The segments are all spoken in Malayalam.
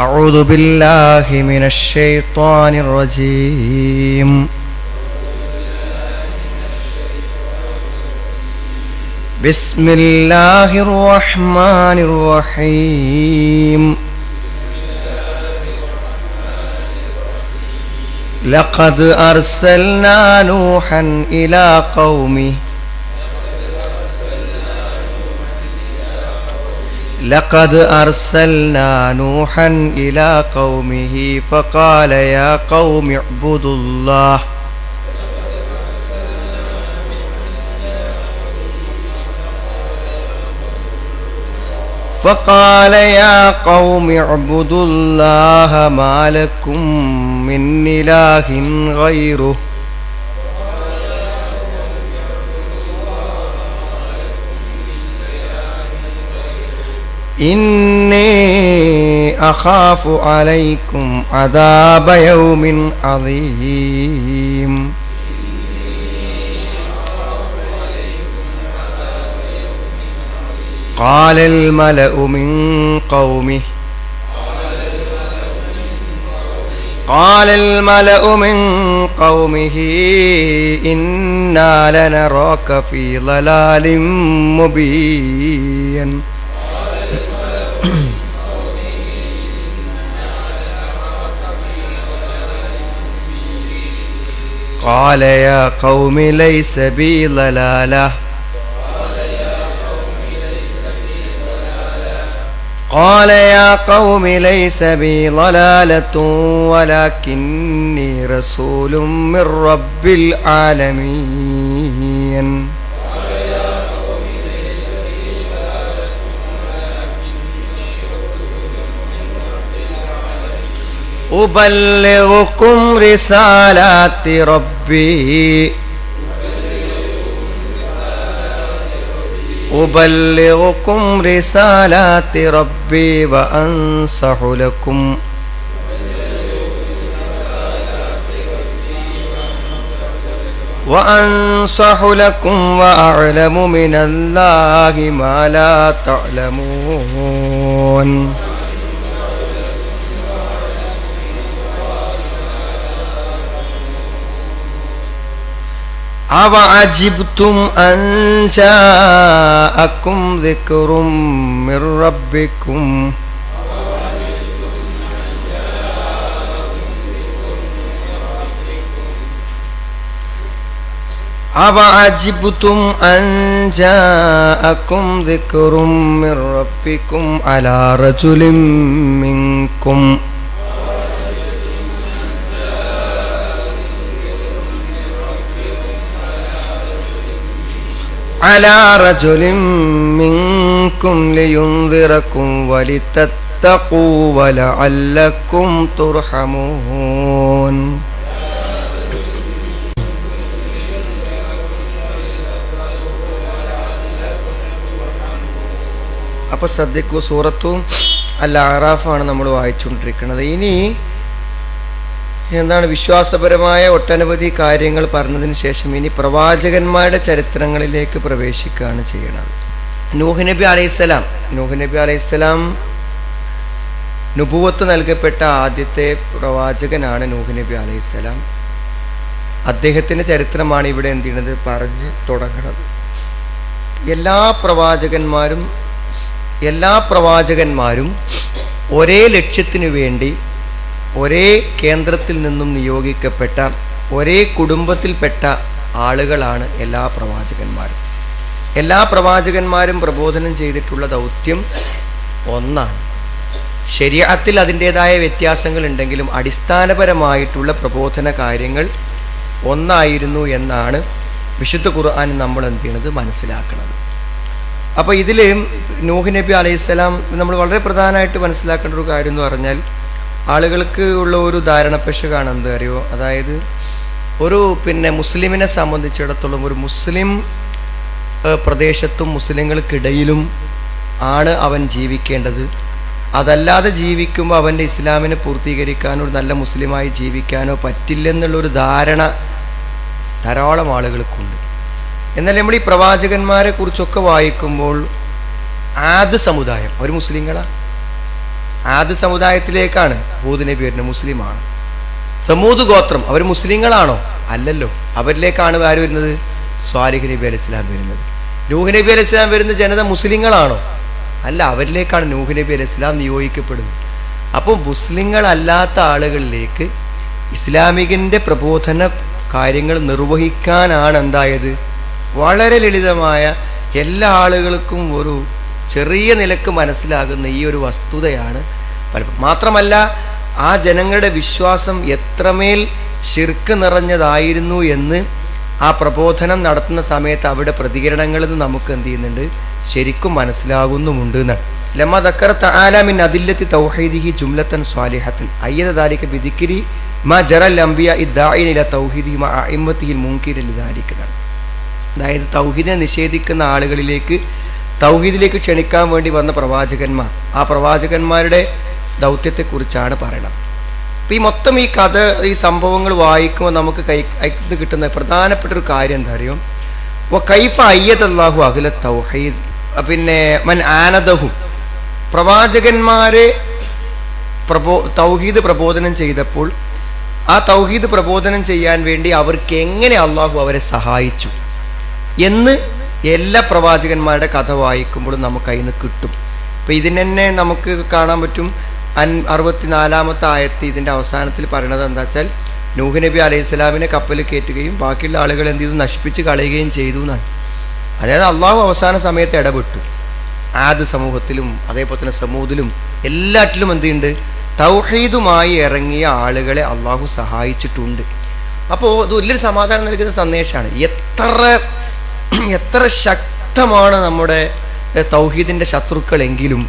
أعوذ بالله من الشيطان الرجيم. بسم الله الرحمن الرحيم. لقد أرسلنا نوحا إلى قومه لقد أرسلنا نوحا إلى قومه فقال يا قوم اعبدوا الله ما لكم من إله غيره إني أخاف عليكم عذاب يوم عظيم. قال الملأ من قومه إنا لنراك في ضلال مبين. قال يا قوم ليس بي ضلالة ولكني رسول من رب العالمين. أبلغكم رسالات ربي وأنصح لكم وأعلم من الله ما لا تعلمون. أَوَعَجِبْتُمْ أَنْ جَاءَكُمْ ذِكْرٌ مِّنْ رَبِّكُمْ على رجل منكم لينذركم ولتتقوا ولعلكم ترحمون. അപ്പോൾ ശ്രദ്ധിക്കൂ, സൂറത്തു അൽ അറാഫാണ് നമ്മൾ വായിച്ചുകൊണ്ടിരിക്കുന്നത്. ഇനി എന്താണ് വിശ്വാസപരമായ ഒട്ടനവധി കാര്യങ്ങൾ പറഞ്ഞതിന് ശേഷം ഇനി പ്രവാചകന്മാരുടെ ചരിത്രങ്ങളിലേക്ക് പ്രവേശിക്കുകയാണ് ചെയ്യുന്നത്. നൂഹ് നബി അലൈഹിസ്സലാം നുബുവത്ത് നൽകപ്പെട്ട ആദ്യത്തെ പ്രവാചകനാണ് നൂഹ് നബി അലൈഹിസ്സലാം. അദ്ദേഹത്തിൻ്റെ ചരിത്രമാണ് ഇവിടെ എന്ത് ചെയ്യുന്നത്, പറഞ്ഞ് തുടങ്ങുന്നത്. എല്ലാ പ്രവാചകന്മാരും ഒരേ ലക്ഷ്യത്തിനു വേണ്ടി ഒരേ കേന്ദ്രത്തിൽ നിന്നും നിയോഗിക്കപ്പെട്ട ഒരേ കുടുംബത്തിൽപ്പെട്ട ആളുകളാണ് എല്ലാ പ്രവാചകന്മാരും പ്രബോധനം ചെയ്തിട്ടുള്ള ദൗത്യം ഒന്നാണ്. ശരീഅത്തിൽ അതിൻ്റെതായ വ്യത്യാസങ്ങൾ ഉണ്ടെങ്കിലും അടിസ്ഥാനപരമായിട്ടുള്ള പ്രബോധന കാര്യങ്ങൾ ഒന്നായിരുന്നു എന്നാണ് വിശുദ്ധ ഖുർആൻ നമ്മൾ എന്ത് ചെയ്യണത് മനസ്സിലാക്കുന്നത്. അപ്പോൾ ഇതിൽ നൂഹ് നബി അലൈഹിസ്സലാം നമ്മൾ വളരെ പ്രധാനമായിട്ട് മനസ്സിലാക്കേണ്ട ഒരു കാര്യം എന്ന് പറഞ്ഞാൽ, ആളുകൾക്ക് ഉള്ള ഒരു ധാരണപ്പെശകാണ് എന്ത് അറിയോ, അതായത് ഒരു മുസ്ലിമിനെ സംബന്ധിച്ചിടത്തോളം ഒരു മുസ്ലിം പ്രദേശത്തും മുസ്ലിങ്ങൾക്കിടയിലും ആണ് അവൻ ജീവിക്കേണ്ടത്. അതല്ലാതെ ജീവിക്കുമ്പോൾ അവൻ്റെ ഇസ്ലാമിനെ പൂർത്തീകരിക്കാനോ ഒരു നല്ല മുസ്ലിമായി ജീവിക്കാനോ പറ്റില്ലെന്നുള്ളൊരു ധാരണ ധാരാളം ആളുകൾക്കുണ്ട്. എന്നാൽ നമ്മൾ ഈ പ്രവാചകന്മാരെ കുറിച്ചൊക്കെ വായിക്കുമ്പോൾ ആദ് സമുദായം അവർ മുസ്ലിങ്ങളാണ്. ആദ് സമുദായത്തിലേക്കാണ് ഹൂദ് നബി വരുന്നത്, മുസ്ലിമാണ്. സമൂദ് ഗോത്രം അവർ മുസ്ലിങ്ങളാണോ? അല്ലല്ലോ. അവരിലേക്കാണ് ആര് വരുന്നത്? സ്വാലിഹ് നബി അലൈഹി സ്വലാം വരുന്നത്. നൂഹ് നബി അലൈഹി സ്വലാം വരുന്ന ജനത മുസ്ലിങ്ങളാണോ? അല്ല, അവരിലേക്കാണ് നൂഹ് നബി അലൈഹി സ്വലാം നിയോഗിക്കപ്പെടുന്നത്. അപ്പോൾ മുസ്ലിങ്ങളല്ലാത്ത ആളുകളിലേക്ക് ഇസ്ലാമികൻ്റെ പ്രബോധന കാര്യങ്ങൾ നിർവഹിക്കാനാണ് എന്തായത്, വളരെ ലളിതമായ എല്ലാ ആളുകൾക്കും ഒരു ചെറിയ നിലക്ക് മനസ്സിലാകുന്ന ഈ ഒരു വസ്തുതയാണ് പലപ്പോഴും. മാത്രമല്ല, ആ ജനങ്ങളുടെ വിശ്വാസം എത്രമേൽ ശിർക്ക് നിറഞ്ഞതായിരുന്നു എന്ന് ആ പ്രബോധനം നടത്തുന്ന സമയത്ത് അവരുടെ പ്രതികരണങ്ങളിൽ നിന്ന് നമുക്ക് എന്ത് ചെയ്യുന്നുണ്ട്, ശരിക്കും മനസ്സിലാകുന്നുമുണ്ട് എന്നാണ്. ലമ്മ ദക്കറ തആല മിൻ അദില്ലത്തി തൗഹീദിഹി ജുംലത്തൻ സ്വാലിഹത്തൻ അയ്യദ ദാലിക ബിദിക്രി മാ ജറൽ അംബിയാ ഇദ്ദാഇന ഇല തൗഹീദിഹി മാ അഇമ്മത്തിഹിൽ മുൻകിരിൽ ദാലിക. അതായത് തൗഹീദിനെ നിഷേധിക്കുന്ന ആളുകളിലേക്ക് തൗഹീദിലേക്ക് ക്ഷണിക്കാൻ വേണ്ടി വന്ന പ്രവാചകന്മാർ, ആ പ്രവാചകന്മാരുടെ ദൗത്യത്തെക്കുറിച്ചാണ് പറയണം. അപ്പം ഈ മൊത്തം ഈ കഥ, ഈ സംഭവങ്ങൾ വായിക്കുമ്പോൾ നമുക്ക് കൈന്ന് കിട്ടുന്ന പ്രധാനപ്പെട്ട ഒരു കാര്യം എന്താ അറിയോ, കൈഫ അയ്യദല്ലാഹു അഹ്ല തൗഹീദ്, പിന്നെ മൻ ആനദഹു, പ്രവാചകന്മാരെ തൗഹീദ് പ്രബോധനം ചെയ്തപ്പോൾ ആ തൗഹീദ് പ്രബോധനം ചെയ്യാൻ വേണ്ടി അവർക്ക് എങ്ങനെ അള്ളാഹു അവരെ സഹായിച്ചു എന്ന് എല്ലാ പ്രവാചകന്മാരുടെ കഥ വായിക്കുമ്പോഴും നമുക്ക് അതിൽ നിന്ന് കിട്ടും. അപ്പം ഇതിന് തന്നെ നമുക്ക് കാണാൻ പറ്റും. 64-ാമത്തെ ആയത്ത് ഇതിൻ്റെ അവസാനത്തിൽ പറയണത് എന്താ വെച്ചാൽ, നൂഹ് നബി അലൈഹി സ്വലാമിനെ കപ്പലിൽ കയറ്റുകയും ബാക്കിയുള്ള ആളുകൾ എന്ത് ചെയ്തു, നശിപ്പിച്ച് കളയുകയും ചെയ്തു എന്നാണ്. അതായത് അള്ളാഹു അവസാന സമയത്ത് ഇടപെട്ടു. ആദ് സമൂഹത്തിലും അതേപോലെ തന്നെ സമൂദിലും എല്ലാറ്റിലും എന്തുണ്ട്, തൗഹീദുമായി ഇറങ്ങിയ ആളുകളെ അള്ളാഹു സഹായിച്ചിട്ടുണ്ട്. അപ്പോൾ ഇത് വലിയൊരു സമാധാനം നൽകുന്ന സന്ദേശമാണ്. എത്ര ശക്തമാണ് നമ്മുടെ തൗഹീദിൻ്റെ ശത്രുക്കളെങ്കിലും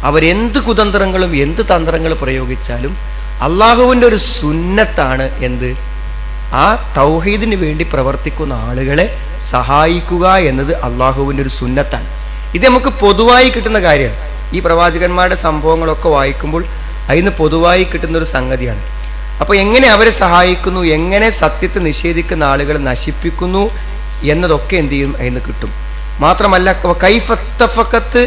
അവരെന്ത് കുതന്ത്രങ്ങളും എന്ത് തന്ത്രങ്ങൾ പ്രയോഗിച്ചാലും അള്ളാഹുവിൻ്റെ ഒരു സുന്നത്താണ് എന്ത്, ആ തൗഹീദിന് വേണ്ടി പ്രവർത്തിക്കുന്ന ആളുകളെ സഹായിക്കുക എന്നത് അള്ളാഹുവിൻ്റെ ഒരു സുന്നത്താണ്. ഇത് നമുക്ക് പൊതുവായി കിട്ടുന്ന കാര്യമാണ്. ഈ പ്രവാചകന്മാരുടെ സംഭവങ്ങളൊക്കെ വായിക്കുമ്പോൾ അതിന് പൊതുവായി കിട്ടുന്നൊരു സംഗതിയാണ്. അപ്പോൾ എങ്ങനെ അവരെ സഹായിക്കുന്നു, എങ്ങനെ സത്യത്തെ നിഷേധിക്കുന്ന ആളുകളെ നശിപ്പിക്കുന്നു എന്നതൊക്കെ എന്ത് ചെയ്യും, അതിന് കിട്ടും. മാത്രമല്ല കൈഫത്തഫക്കത്ത്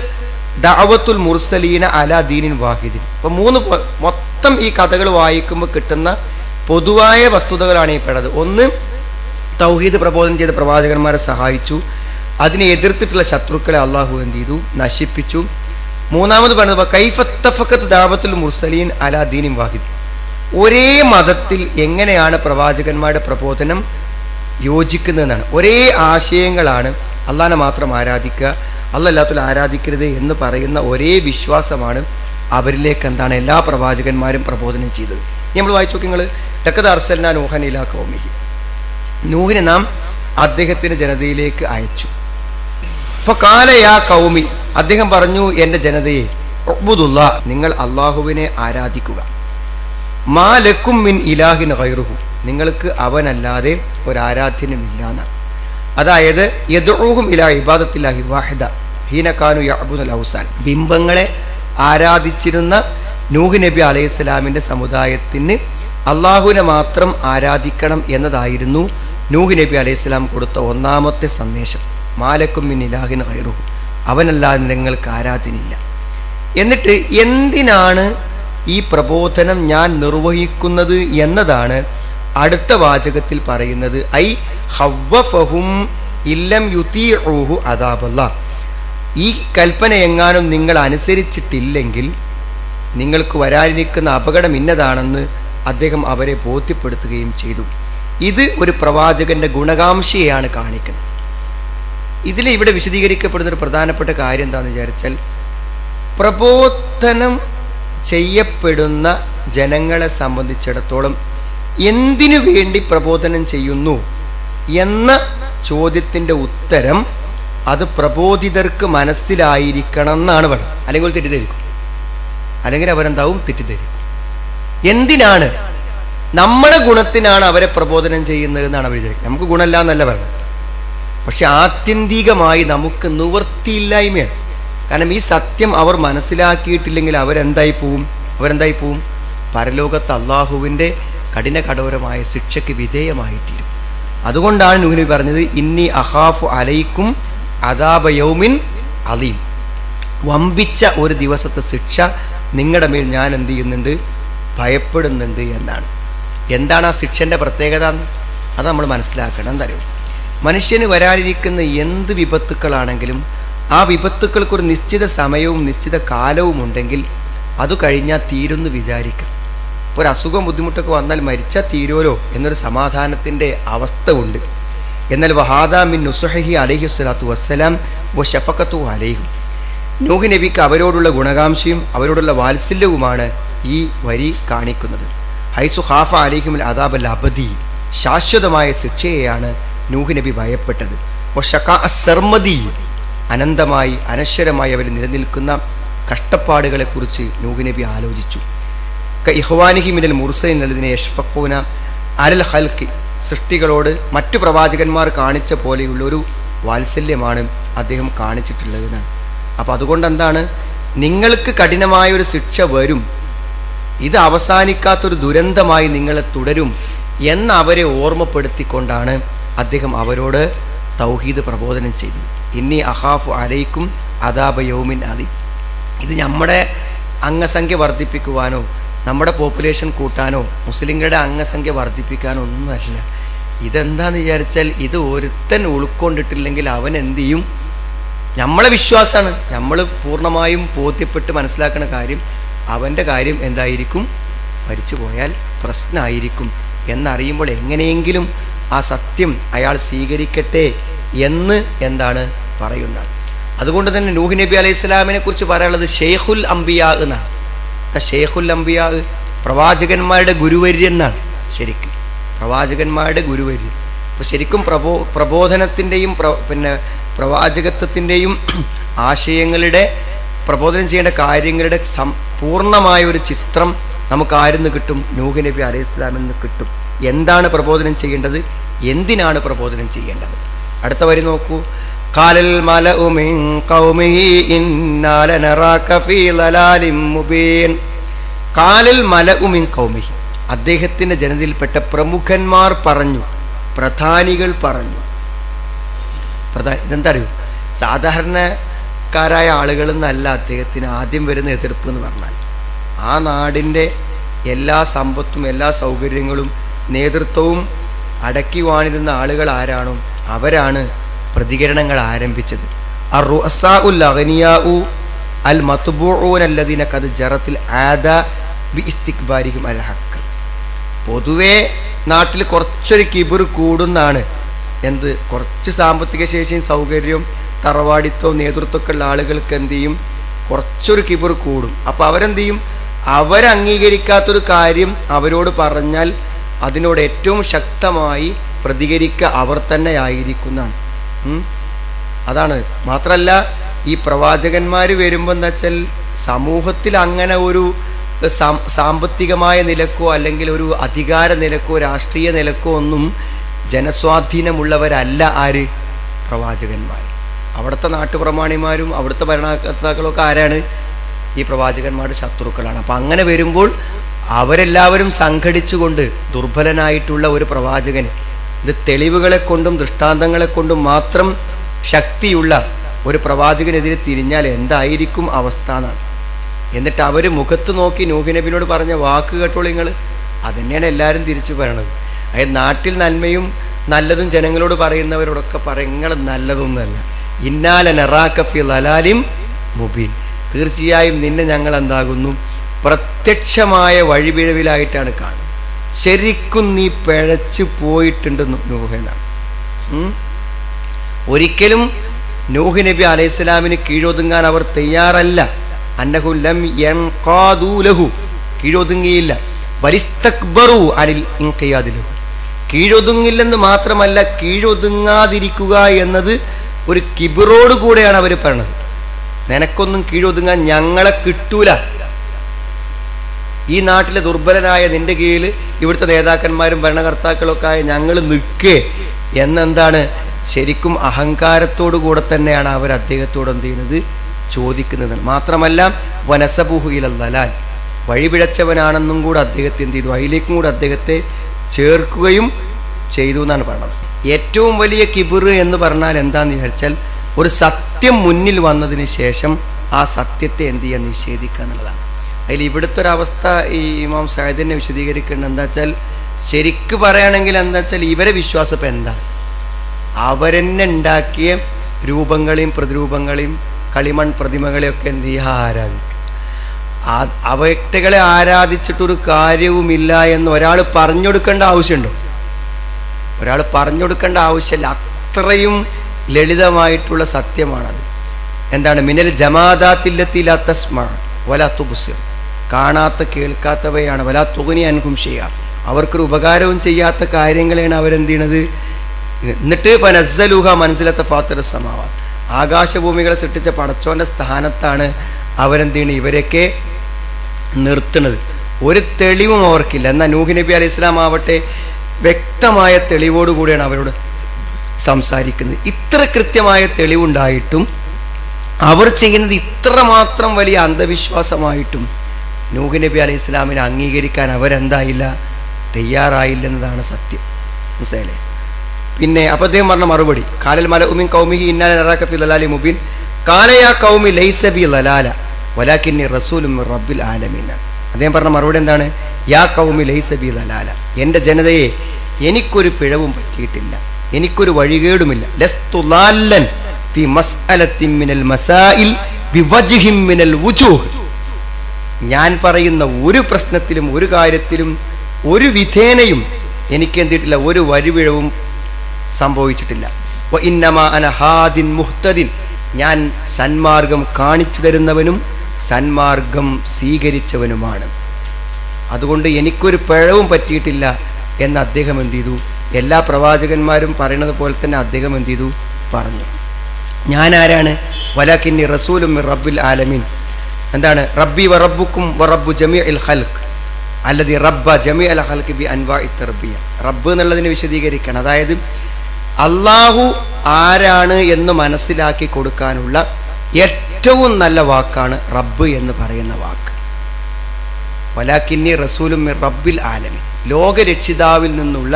ദഅവത്തുൽ മുർസലീന അലാ ദീനിൻ വാഹിദിൻ. അപ്പോൾ മൊത്തം ഈ കഥകൾ വായിക്കുമ്പോൾ കിട്ടുന്ന പൊതുവായ വസ്തുതകളാണ് ഈ പെടുന്നത്. ഒന്ന്, തൗഹീദ് പ്രബോധനം ചെയ്ത പ്രവാചകന്മാരെ സഹായിച്ചു, അതിനെ എതിർത്തിട്ടുള്ള ശത്രുക്കളെ അള്ളാഹു എന്ത് ചെയ്തു, നശിപ്പിച്ചു. മൂന്നാമത് പറയുന്നത് കൈഫത്തഫക്കത്ത് ദഅവത്തുൽ മുർസലീൻ അലാ ദീനിൻ വാഹിദ്, ഒരേ മതത്തിൽ എങ്ങനെയാണ് പ്രവാചകന്മാരുടെ പ്രബോധനം യോജിക്കുന്നതെന്നാണ്. ഒരേ ആശയങ്ങളാണ്, അള്ളാഹനെ മാത്രം ആരാധിക്കുക, അല്ലാത്തവരെ ആരാധിക്കരുത് എന്ന് പറയുന്ന ഒരേ വിശ്വാസമാണ് അവരിലേക്ക് എന്താണ് എല്ലാ പ്രവാചകന്മാരും പ്രബോധനം ചെയ്തത്. നമ്മൾ വായിച്ചു നോക്കി, നിങ്ങൾ ലഖദ് അർസൽനാ നൂഹൻ ഇലാ ഖൗമിഹി, നൂഹിനെ നാം അദ്ദേഹത്തിൻ്റെ ജനതയിലേക്ക് അയച്ചു. ഫഖാല യാ ഖൗമി, അദ്ദേഹം പറഞ്ഞു, എൻ്റെ ജനതയെ, ഉഅ്ബുദുല്ലാ, നിങ്ങൾ അള്ളാഹുവിനെ ആരാധിക്കുക. മാ ലക്കും മിൻ ഇലാഹിൻ ഗൈറുഹു, നിങ്ങൾക്ക് അവനല്ലാതെ ഒരാരാധ്യനുമില്ല എന്നാണ്. അതായത് യദ്ഉഹും ഇലാ ഇബാദത്തില്ലാഹി വാഹിദ ഹീന കാനു യഅ്ബുദുൽ ഔസാൻ, ബിംബങ്ങളെ ആരാധിച്ചിരുന്ന നൂഹ് നബി അലൈഹി സ്വലാമിൻ്റെ സമുദായത്തിന് അള്ളാഹുവിനെ മാത്രം ആരാധിക്കണം എന്നതായിരുന്നു നൂഹ് നബി അലൈഹി സ്വലാം കൊടുത്ത ഒന്നാമത്തെ സന്ദേശം. മാലക്കും മിൻ ഇലാഹിൻ ഗൈറുഹു, അവനല്ലാതെ നിങ്ങൾക്ക് ആരാധ്യനില്ല. എന്നിട്ട് എന്തിനാണ് ഈ പ്രബോധനം ഞാൻ നിർവഹിക്കുന്നത് എന്നതാണ് അടുത്ത വാചകത്തിൽ പറയുന്നത്. ഐ ഹവ്വഫഹും ഇല്ലം യുതീഉഹു അദാബല്ലാഹ്, ഈ കൽപ്പന എങ്ങാനും നിങ്ങൾ അനുസരിച്ചിട്ടില്ലെങ്കിൽ നിങ്ങൾക്ക് വരാനിരിക്കുന്ന അപകടം ഇന്നതാണെന്ന് അദ്ദേഹം അവരെ ബോധ്യപ്പെടുത്തുകയും ചെയ്തു. ഇത് ഒരു പ്രവാചകന്റെ ഗുണകാംക്ഷയെയാണ് കാണിക്കുന്നത്. ഇവിടെ വിശദീകരിക്കപ്പെടുന്ന ഒരു പ്രധാനപ്പെട്ട കാര്യം എന്താണെന്ന് വിചാരിച്ചാൽ, പ്രബോധനം ചെയ്യപ്പെടുന്ന ജനങ്ങളെ സംബന്ധിച്ചിടത്തോളം എന്തിനു വേണ്ടി പ്രബോധനം ചെയ്യുന്നു എന്ന ചോദ്യത്തിൻ്റെ ഉത്തരം അത് പ്രബോധിതർക്ക് മനസ്സിലായിരിക്കണം എന്നാണ് പറയുന്നത്. അല്ലെങ്കിൽ തെറ്റിദ്ധരിക്കും, അല്ലെങ്കിൽ അവരെന്താവും, തെറ്റിദ്ധരിക്കും. എന്തിനാണ്? നമ്മുടെ ഗുണത്തിനാണ് അവരെ പ്രബോധനം ചെയ്യുന്നത് എന്നാണ് അവർ വിചാരിക്കുന്നത്. നമുക്ക് ഗുണമില്ല എന്നല്ല പറയുന്നത്, പക്ഷെ ആത്യന്തികമായി നമുക്ക് നിവൃത്തിയില്ലായ്മയാണ്. കാരണം ഈ സത്യം അവർ മനസ്സിലാക്കിയിട്ടില്ലെങ്കിൽ അവരെന്തായി പോവും? പരലോകത്ത് അള്ളാഹുവിൻ്റെ കഠിനകഠോരമായ ശിക്ഷയ്ക്ക് വിധേയമായിത്തീരും. അതുകൊണ്ടാണ് നൂഹ് നബി പറഞ്ഞത്, ഇന്നി അഖാഫു അലൈക്കും അദാബ യൗമിൻ അലീം, വമ്പിച്ച ഒരു ദിവസത്തെ ശിക്ഷ നിങ്ങളുടെ മേൽ ഞാൻ എന്ത് ചെയ്യുന്നുണ്ട്, ഭയപ്പെടുന്നുണ്ട് എന്നാണ്. എന്താണ് ആ ശിക്ഷൻ്റെ പ്രത്യേകത എന്ന് അത് നമ്മൾ മനസ്സിലാക്കണം. എന്താ അറിയോ, മനുഷ്യന് വരാനിരിക്കുന്ന എന്ത് വിപത്തുക്കളാണെങ്കിലും ആ വിപത്തുക്കൾക്കൊരു നിശ്ചിത സമയവും നിശ്ചിത കാലവും ഉണ്ടെങ്കിൽ അത് കഴിഞ്ഞാൽ തീരുന്നു വിചാരിക്കാം. ഇപ്പോൾ ഒരു അസുഖം ബുദ്ധിമുട്ടൊക്കെ വന്നാൽ മരിച്ചാൽ തീരുമല്ലോ എന്നൊരു സമാധാനത്തിൻ്റെ അവസ്ഥ ഉണ്ട്. എന്നാൽ വഹാദാ മിൻ നുസുഹി അലൈഹി സ്വലാത്തു വസ്സലാം വ ഷഫഖത്തു അലൈഹിം, നൂഹ് നബിക്ക് അവരോടുള്ള ഗുണകാംക്ഷയും അവരോടുള്ള വാത്സല്യവുമാണ് ഈ വരി കാണിക്കുന്നത്. ഹൈസു ഖാഫ അലൈഹിമുൽ അദാബൽ അബദി, ശാശ്വതമായ ശിക്ഷയെയാണ് നൂഹ് നബി ഭയപ്പെട്ടത്. വ ഷഖാ അസ്സർമദി, അനന്തമായി അനശ്വരമായി അവർ നിലനിൽക്കുന്ന കഷ്ടപ്പാടുകളെക്കുറിച്ച് നൂഹ് നബി ആലോചിച്ചു. ഇഖ്വാനിഹി മിനൽ മുർസലിൻ അല്ലദീന യശ്ഫഖൂന അലൽ ഖൽഖി, സൃഷ്ടികളോട് മറ്റു പ്രവാചകന്മാർ കാണിച്ച പോലെയുള്ളൊരു വാത്സല്യമാണ് അദ്ദേഹം കാണിച്ചിട്ടുള്ളതെന്നാണ്. അപ്പം അതുകൊണ്ട് എന്താണ്, നിങ്ങൾക്ക് കഠിനമായൊരു ശിക്ഷ വരും, ഇത് അവസാനിക്കാത്തൊരു ദുരന്തമായി നിങ്ങളെ തുടരും എന്ന് അവരെ ഓർമ്മപ്പെടുത്തിക്കൊണ്ടാണ് അദ്ദേഹം അവരോട് തൗഹീദ് പ്രബോധനം ചെയ്തത്. ഇന്നി അഖാഫു അലൈക്കും അദാബ യൗമിൻ അദീം. ഇത് നമ്മുടെ അംഗസംഖ്യ വർദ്ധിപ്പിക്കുവാനോ നമ്മുടെ പോപ്പുലേഷൻ കൂട്ടാനോ മുസ്ലിങ്ങളുടെ അംഗസംഖ്യ വർദ്ധിപ്പിക്കാനോ ഒന്നുമല്ല. ഇതെന്താന്ന് വിചാരിച്ചാൽ ഇത് ഒരുത്തൻ ഉൾക്കൊണ്ടിട്ടില്ലെങ്കിൽ അവൻ എന്ത് ചെയ്യും? നമ്മളെ വിശ്വാസമാണ്, നമ്മൾ പൂർണ്ണമായും ബോധ്യപ്പെട്ട് മനസ്സിലാക്കുന്ന കാര്യം അവൻ്റെ കാര്യം എന്തായിരിക്കും, മരിച്ചു പോയാൽ പ്രശ്നമായിരിക്കും എന്നറിയുമ്പോൾ എങ്ങനെയെങ്കിലും ആ സത്യം അയാൾ സ്വീകരിക്കട്ടെ എന്ന് എന്താണ് പറയുന്നത്. അതുകൊണ്ട് തന്നെ നൂഹ് നബി അലൈഹി സ്വലാമിനെ കുറിച്ച് പറയാനുള്ളത് ഷെയ്ഖുൽ അംബിയാ എന്നാണ്. ഷെയ്ഖുൽ അംബിയാ പ്രവാചകന്മാരുടെ ഗുരുവര്യൻ എന്നാണ്. ശരിക്കും പ്രവാചകന്മാരുടെ ഗുരുവര്യൻ. അപ്പോൾ ശരിക്കും പ്രബോധനത്തിൻ്റെയും പിന്നെ പ്രവാചകത്വത്തിൻ്റെയും ആശയങ്ങളുടെ പ്രബോധനം ചെയ്യേണ്ട കാര്യങ്ങളുടെ പൂർണ്ണമായ ഒരു ചിത്രം നമുക്ക് ആരിൽ നിന്ന് കിട്ടും? നൂഹ് നബി അലൈഹി സ്വലാമിൽ നിന്ന് കിട്ടും. എന്താണ് പ്രബോധനം ചെയ്യേണ്ടത്, എന്തിനാണ് പ്രബോധനം ചെയ്യേണ്ടത്? അടുത്ത വരി നോക്കൂ. ഖാലൽ മലഉ മിൻ ഖൗമിഹി ഇന്നാ ലനറാക ഫീ ളലാലിൻ മുബീൻ. ഖാലൽ മലഉ മിൻ ഖൗമിഹി, അദ്ദേഹത്തിൻ്റെ ജനതയിൽപ്പെട്ട പ്രമുഖന്മാർ പറഞ്ഞു, പ്രധാനികൾ പറഞ്ഞു. ഇതെന്താ അറിയൂ, സാധാരണക്കാരായ ആളുകളിൽ നിന്നല്ല അദ്ദേഹത്തിന് ആദ്യം വരുന്ന എതിർപ്പ് എന്ന് പറഞ്ഞാൽ ആ നാടിൻ്റെ എല്ലാ സമ്പത്തും എല്ലാ സൗകര്യങ്ങളും നേതൃത്വവും അടക്കി വാണിരുന്ന ആളുകൾ ആരാണോ അവരാണ് പ്രതികരണങ്ങൾ ആരംഭിച്ചത്. അർ-റുഅസാഉൽ അഗ്നിയാഉ അൽ മത്ബൂഊന അല്ലദീന ഖദ് ജറത്തിൽ ആദ ബി ഇസ്തിക്ബാരിഹിം അൽ ഹഖ്. പൊതുവേ നാട്ടിൽ കുറച്ചൊരു കിബിർ കൂടുന്നാണ്. എന്ത്, കുറച്ച് സാമ്പത്തിക ശേഷിയും സൗകര്യവും തറവാടിത്തവും നേതൃത്വമൊക്കെ ഉള്ള ആളുകൾക്ക് എന്ത് ചെയ്യും, കുറച്ചൊരു കിബിർ കൂടും. അപ്പോൾ അവരെന്ത് ചെയ്യും, അവരംഗീകരിക്കാത്തൊരു കാര്യം അവരോട് പറഞ്ഞാൽ അതിനോട് ഏറ്റവും ശക്തമായി പ്രതികരിക്കുക അവർ തന്നെ ആയിരിക്കുന്നതാണ്. അതാണ്. മാത്രമല്ല ഈ പ്രവാചകന്മാർ വരുമ്പോൾ എന്താ വെച്ചാൽ സമൂഹത്തിൽ അങ്ങനെ ഒരു സാമ്പത്തികമായ നിലക്കോ അല്ലെങ്കിൽ ഒരു അധികാര നിലക്കോ രാഷ്ട്രീയ നിലക്കോ ഒന്നും ജനസ്വാധീനമുള്ളവരല്ല ആര്? പ്രവാചകന്മാർ. അവിടുത്തെ നാട്ടുപ്രമാണിമാരും അവിടുത്തെ ഭരണകർത്താക്കളൊക്കെ ആരാണ്? ഈ പ്രവാചകന്മാരുടെ ശത്രുക്കളാണ്. അപ്പം അങ്ങനെ വരുമ്പോൾ അവരെല്ലാവരും സംഘടിച്ചുകൊണ്ട് ദുർബലനായിട്ടുള്ള ഒരു പ്രവാചകന്, ഇത് തെളിവുകളെ കൊണ്ടും ദൃഷ്ടാന്തങ്ങളെ കൊണ്ടും മാത്രം ശക്തിയുള്ള ഒരു പ്രവാചകനെതിരെ തിരിഞ്ഞാൽ എന്തായിരിക്കും അവസ്ഥ എന്നാണ്. എന്നിട്ട് അവർ മുഖത്ത് നോക്കി നൂഹ് നബിയോട് പറഞ്ഞ വാക്ക് കേട്ടോളൂ നിങ്ങൾ, അതന്നെയാണ് എല്ലാവരും തിരിച്ചു പറയണത്. അതായത് നാട്ടിൽ നന്മയും നല്ലതും ജനങ്ങളോട് പറയുന്നവരോടൊക്കെ നിങ്ങൾ നല്ലതൊന്നുമല്ല. ഇന്നാല നറാക ഫീ ളലാലിൻ മുബീൻ, തീർച്ചയായും നിന്നെ ഞങ്ങൾ എന്താകുന്നു, പ്രത്യക്ഷമായ വഴിപിഴവിലായിട്ടാണ് കാണുന്നത്. ശരിക്കും നീ പിഴച്ചു പോയിട്ടുണ്ട് നൂഹനാണ്. ഒരിക്കലും നൂഹ് നബി അലൈഹി സ്വലാമിന് കീഴൊതുങ്ങാൻ അവർ തയ്യാറല്ല. അന്നഹു ലം യൻഖാദൂ ലഹു, കീഴൊതുങ്ങിയില്ല. വലിസ്തക്ബറു അനിൽ ഇൻഖിയാദി ലഹു, കീഴൊതുങ്ങില്ലെന്ന് മാത്രമല്ല കീഴൊതുങ്ങാതിരിക്കുക എന്നത് ഒരു കിബിറോട് കൂടെയാണ് അവർ പറഞ്ഞത്. നിനക്കൊന്നും കീഴൊതുങ്ങാൻ ഞങ്ങളെ കിട്ടൂല, ഈ നാട്ടിലെ ദുർബലനായ നിന്റെ കീഴിൽ ഇവിടുത്തെ നേതാക്കന്മാരും ഭരണകർത്താക്കളൊക്കെ ആയ ഞങ്ങൾ നിൽക്കേ എന്നെന്താണ് ശരിക്കും അഹങ്കാരത്തോടു കൂടെ തന്നെയാണ് അവർ അദ്ദേഹത്തോട് എന്ത് ചെയ്യുന്നത്, ചോദിക്കുന്നത്. മാത്രമല്ല വനസബുഹു ഇലൽ ദലാൽ, വഴിപിഴച്ചവനാണെന്നും കൂടെ അദ്ദേഹത്തെ എന്ത് ചെയ്തു, അതിലേക്കും കൂടെ അദ്ദേഹത്തെ ചേർക്കുകയും ചെയ്തു എന്നാണ് പറയുന്നത്. ഏറ്റവും വലിയ കിബിർ എന്ന് പറഞ്ഞാൽ എന്താന്ന് വിചാരിച്ചാൽ ഒരു സത്യം മുന്നിൽ വന്നതിന് ശേഷം ആ സത്യത്തെ എന്ത് ചെയ്യാൻ, നിഷേധിക്കുക എന്നുള്ളതാണ്. അതിൽ ഇവിടുത്തെ ഒരവസ്ഥ ഈ ഇമാം സഅദിനെ വിശദീകരിക്കേണ്ടത് എന്താ വെച്ചാൽ, ശരിക്ക് പറയുകയാണെങ്കിൽ എന്താ വെച്ചാൽ ഇവരെ വിശ്വാസം ഇപ്പം എന്താ, അവരെന്നെ ഉണ്ടാക്കിയ രൂപങ്ങളെയും പ്രതിരൂപങ്ങളെയും കളിമൺ പ്രതിമകളെയൊക്കെ എന്ത് ചെയ്യുക, ആരാധിക്കും. അവറ്റകളെ ആരാധിച്ചിട്ടൊരു കാര്യവുമില്ല എന്ന് ഒരാൾ പറഞ്ഞു കൊടുക്കേണ്ട ആവശ്യമുണ്ടോ? ഒരാൾ പറഞ്ഞു കൊടുക്കേണ്ട ആവശ്യമില്ല. അത്രയും ലളിതമായിട്ടുള്ള സത്യമാണത്. എന്താണ്? മിനൽ ജമാദാത്തില്ലത്തി ലാ തസ്മഅ വലാ തുബ്സിർ, കാണാത്ത കേൾക്കാത്തവയാണ്. വലാ തുഗ്നി അൻഹും ഷൈഅ, അവർക്കൊരു ഉപകാരവും ചെയ്യാത്ത കാര്യങ്ങളെയാണ് അവരെന്ത് ചെയ്യണത്. എന്നിട്ട് ഫനസ്സലുഹ മനസ്സിലത്തെ ഫാത്തിറ സമാവാത്ത്, ആകാശഭൂമികളെ സൃഷ്ടിച്ച പടച്ചോന്റെ സ്ഥാനത്താണ് അവരെന്ത് ചെയ്യണത്, ഇവരെയൊക്കെ നിർത്തുന്നത്. ഒരു തെളിവും അവർക്കില്ല. എന്നാൽ നൂഹ് നബി അലൈഹി ഇസ്ലാം ആവട്ടെ വ്യക്തമായ തെളിവോടുകൂടിയാണ് അവരോട് സംസാരിക്കുന്നത്. ഇത്ര കൃത്യമായ തെളിവുണ്ടായിട്ടും അവർ ചെയ്യുന്നത് ഇത്രമാത്രം വലിയ അന്ധവിശ്വാസമായിട്ടും നൂഹ് നബി അലൈഹി ഇസ്ലാമിനെ അംഗീകരിക്കാൻ അവരെന്തായില്ല, തയ്യാറായില്ലെന്നതാണ് സത്യം. മനസ്സിലായില്ലേ? പിന്നെ അപ്പോൾ അദ്ദേഹം പറഞ്ഞ മറുപടി, കാലൽ മലഉ മിൻ ഖൗമിഹി ഇന്നാ ലനറാക ഫീ ദലാലിൻ മുബീൻ ഖാല യാ ഖൗമി ലൈസ ബി ദലാല വലാകിന്നി റസൂലുൻ മിർ റബ്ബിൽ ആലമീൻ. അദ്ദേഹം പറഞ്ഞ മറുപടി എന്താണ്? യാ ഖൗമി ലൈസ ബി ദലാല, എൻ്റെ ജനതയെ എനിക്കൊരു പിഴവും പറ്റിയിട്ടില്ല, എനിക്കൊരു വഴികേടുമില്ല. ലസ്തു ളാല്ലൻ ഫി മസ്അലത്തിൻ മിനൽ മസായിൽ ബിവജ്ഹിൻ മിനൽ വുജൂഹ്, ഞാൻ പറയുന്ന ഒരു പ്രശ്നത്തിലും ഒരു കാര്യത്തിലും ഒരു വിധേനയും എനിക്ക് എന്തിട്ടില്ല, ഒരു വഴിപിഴവും സംഭവിച്ചിട്ടില്ല. വ ഇന്നമാ അന ഹാദിൻ മുഹ്തദിൻ, ഞാൻ സന്മാർഗം കാണിച്ചു തരുന്നവനും സന്മാർഗം സ്വീകരിച്ചവനുമാണ്. അതുകൊണ്ട് എനിക്കൊരു പിഴവും പറ്റിയിട്ടില്ല എന്ന് അദ്ദേഹം എന്ത് ചെയ്തു? എല്ലാ പ്രവാചകന്മാരും പറയുന്നത് പോലെ തന്നെ അദ്ദേഹം എന്ത് ചെയ്തു? പറഞ്ഞു. ഞാൻ ആരാണ്? വലാകിന്നി റസൂലും മിർ റബ്ബിൽ ആലമീൻ. എന്താണ്? റബ്ബി വ റബ്ബുക്കും വ റബ്ബു ജമീഇൽ ഖൽഖ് അല്ലദി റബ്ബ ജമീഅൽ ഖൽഖി ബി അൻവാഇ തർബിയ. റബ്ബ് എന്നുള്ളതിനെ വിശദീകരിക്കണം. അതായത് അള്ളാഹു ആരാണ് എന്ന് മനസ്സിലാക്കി കൊടുക്കാനുള്ള ഏറ്റവും നല്ല വാക്കാണ് റബ്ബ് എന്ന് പറയുന്ന വാക്ക്. വലാകിന്നി റസൂലും മിർ റബ്ബിൽ ആലമീൻ, ലോകരക്ഷിതാവിൽ നിന്നുള്ള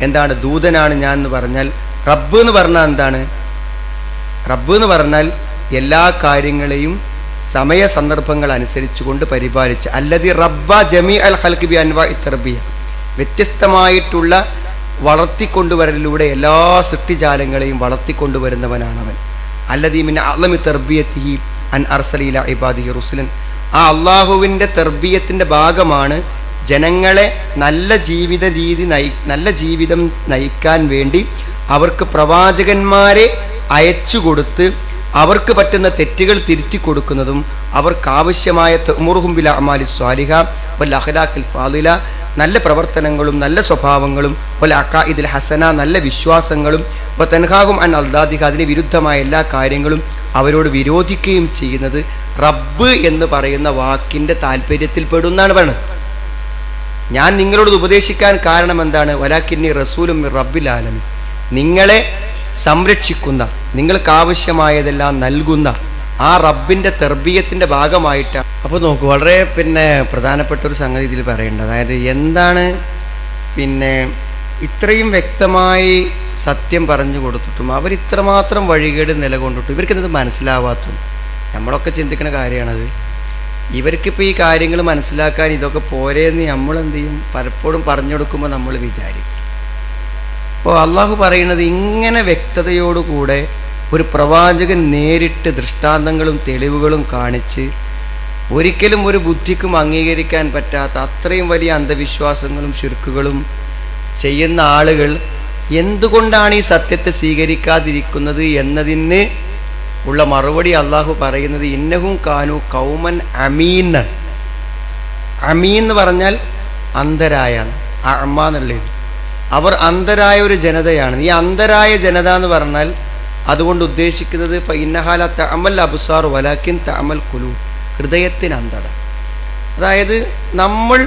എന്താണ് ദൂതനാണ് ഞാൻ എന്ന് പറഞ്ഞാൽ, റബ്ബ് എന്ന് പറഞ്ഞാൽ എന്താണ്? റബ്ബ് എന്ന് പറഞ്ഞാൽ എല്ലാ കാര്യങ്ങളെയും സമയ സന്ദർഭങ്ങൾ അനുസരിച്ചുകൊണ്ട് പരിപാലിച്ച, അല്ലദി റബ്ബ ജമീഅൽ ഖൽഖി ബി അൻവാഇ തർബിയ, വ്യത്യസ്തമായിട്ടുള്ള വളർത്തിക്കൊണ്ടുവരലിലൂടെ എല്ലാ സൃഷ്ടിജാലങ്ങളെയും വളർത്തിക്കൊണ്ടുവരുന്നവനാണവൻ. അല്ലദി മിൻ അഅ്ലമി തർബിയതിഹി അൻ അർസല ഇലാ ഇബാദിഹി റുസുലൻ, ആ അള്ളാഹുവിൻ്റെ തർബിയത്തിൻ്റെ ഭാഗമാണ് ജനങ്ങളെ നല്ല ജീവിതം നയിക്കാൻ വേണ്ടി അവർക്ക് പ്രവാചകന്മാരെ അയച്ചു കൊടുത്ത് അവർക്ക് പറ്റുന്ന തെറ്റുകൾ തിരുത്തി കൊടുക്കുന്നതും അവർക്കാവശ്യമായ തഅ്മുറുഹും ബിൽ അഅമാലി സ്വാലിഹ വൽ അഖ്ലാഖിൽ ഫാദില, നല്ല പ്രവർത്തനങ്ങളും നല്ല സ്വഭാവങ്ങളും വൽ അഖായിദിൽ ഹസന, നല്ല വിശ്വാസങ്ങളും വ തൻഹാഹും അൻ അൽദാദിക, അതിന് വിരുദ്ധമായ എല്ലാ കാര്യങ്ങളും അവരോട് വിരോധിക്കുകയും ചെയ്യുന്നത് റബ്ബ് എന്ന് പറയുന്ന വാക്കിൻ്റെ താല്പര്യത്തിൽ പെടുന്നാണ് പറയുന്നത്. ഞാൻ നിങ്ങളോട് ഉപദേശിക്കാൻ കാരണം എന്താണ്? വലാകിന്നി റസൂലും മിർ റബ്ബിൽ ആലമീൻ, നിങ്ങളെ സംരക്ഷിക്കുന്ന, നിങ്ങൾക്ക് ആവശ്യമായതെല്ലാം നൽകുന്ന ആ റബ്ബിൻ്റെ തർബീയത്തിൻ്റെ ഭാഗമായിട്ടാണ്. അപ്പോൾ നോക്കൂ, വളരെ പ്രധാനപ്പെട്ട ഒരു സംഗതി ഇതിൽ പറയേണ്ടത്, അതായത് എന്താണ് ഇത്രയും വ്യക്തമായി സത്യം പറഞ്ഞു കൊടുത്തിട്ടും അവർ ഇത്രമാത്രം വഴികേട് നിലകൊണ്ടിട്ടും ഇവർക്കെന്നത് മനസ്സിലാവാത്തും. നമ്മളൊക്കെ ചിന്തിക്കുന്ന കാര്യമാണത്. ഇവർക്കിപ്പോൾ ഈ കാര്യങ്ങൾ മനസ്സിലാക്കാൻ ഇതൊക്കെ പോരെയെന്ന് നമ്മളെന്ത് ചെയ്യും? പലപ്പോഴും പറഞ്ഞു കൊടുക്കുമ്പോൾ നമ്മൾ വിചാരിക്കും. അപ്പോൾ അള്ളാഹു പറയുന്നത്, ഇങ്ങനെ വ്യക്തതയോടുകൂടെ ഒരു പ്രവാചകൻ നേരിട്ട് ദൃഷ്ടാന്തങ്ങളും തെളിവുകളും കാണിച്ച് ഒരിക്കലും ഒരു ബുദ്ധിക്കും അംഗീകരിക്കാൻ പറ്റാത്ത അത്രയും വലിയ അന്ധവിശ്വാസങ്ങളും ശിർക്കുകളും ചെയ്യുന്ന ആളുകൾ എന്തുകൊണ്ടാണ് ഈ സത്യത്തെ സ്വീകരിക്കാതിരിക്കുന്നത് എന്നതിന് ഉള്ള മറുപടി അള്ളാഹു പറയുന്നത്, ഇന്നഹും കാനു കൗമൻ അമീൻ. അമീൻ എന്ന് പറഞ്ഞാൽ അന്ധരായ, അഅ്മ എന്നുള്ളത്. അവർ അന്ധരായ ഒരു ജനതയാണ്. ഈ അന്ധരായ ജനത എന്ന് പറഞ്ഞാൽ അതുകൊണ്ട് ഉദ്ദേശിക്കുന്നത് ഫഇന്നഹാ ലാ തഅമൽ അബ്സാർ വലാകിൻ തഅമൽ ഖുലൂബ്, ഹൃദയത്തിന് അന്ധത. അതായത് നമ്മൾ